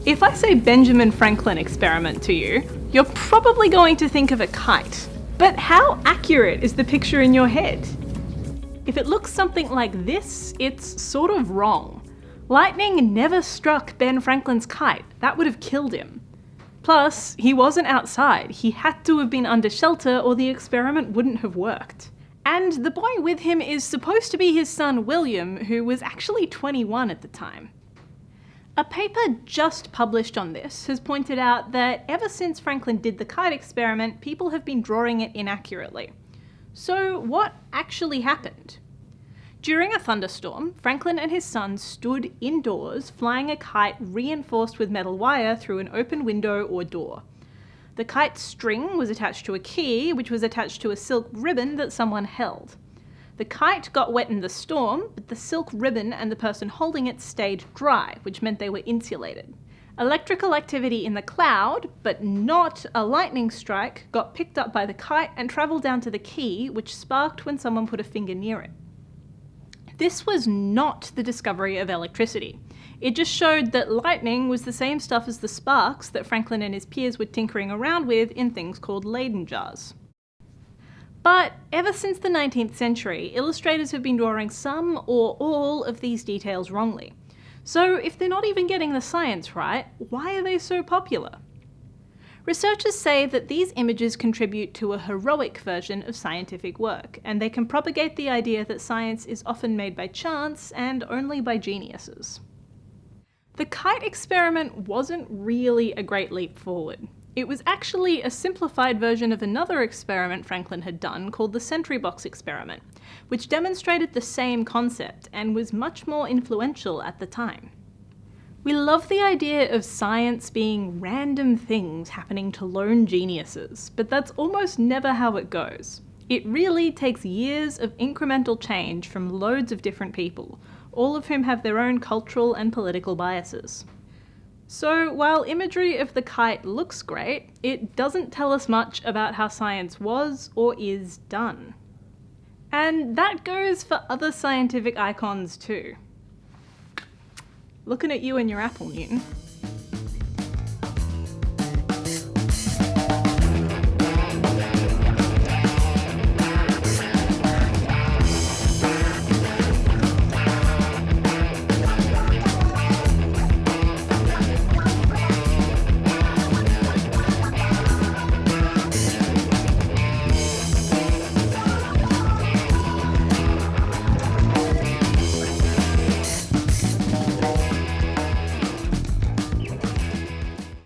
If I say Benjamin Franklin experiment to you, you're probably going to think of a kite. But how accurate is the picture in your head? If it looks something like this, it's sort of wrong. Lightning never struck Ben Franklin's kite. That would have killed him. Plus, he wasn't outside. He had to have been under shelter or the experiment wouldn't have worked. And the boy with him is supposed to be his son William, who was actually 21 at the time. A paper just published on this has pointed out that ever since Franklin did the kite experiment, people have been drawing it inaccurately. So what actually happened? During a thunderstorm, Franklin and his son stood indoors flying a kite reinforced with metal wire through an open window or door. The kite's string was attached to a key, which was attached to a silk ribbon that someone held. The kite got wet in the storm, but the silk ribbon and the person holding it stayed dry, which meant they were insulated. Electrical activity in the cloud, but not a lightning strike, got picked up by the kite and travelled down to the key, which sparked when someone put a finger near it. This was not the discovery of electricity. It just showed that lightning was the same stuff as the sparks that Franklin and his peers were tinkering around with in things called Leyden jars. But ever since the 19th century, illustrators have been drawing some or all of these details wrongly. So if they're not even getting the science right, why are they so popular? Researchers say that these images contribute to a heroic version of scientific work, and they can propagate the idea that science is often made by chance and only by geniuses. The kite experiment wasn't really a great leap forward. It was actually a simplified version of another experiment Franklin had done called the sentry box experiment, which demonstrated the same concept and was much more influential at the time. We love the idea of science being random things happening to lone geniuses, but that's almost never how it goes. It really takes years of incremental change from loads of different people, all of whom have their own cultural and political biases. So while imagery of the kite looks great, it doesn't tell us much about how science was or is done. And that goes for other scientific icons too. Looking at you and your apple, Newton.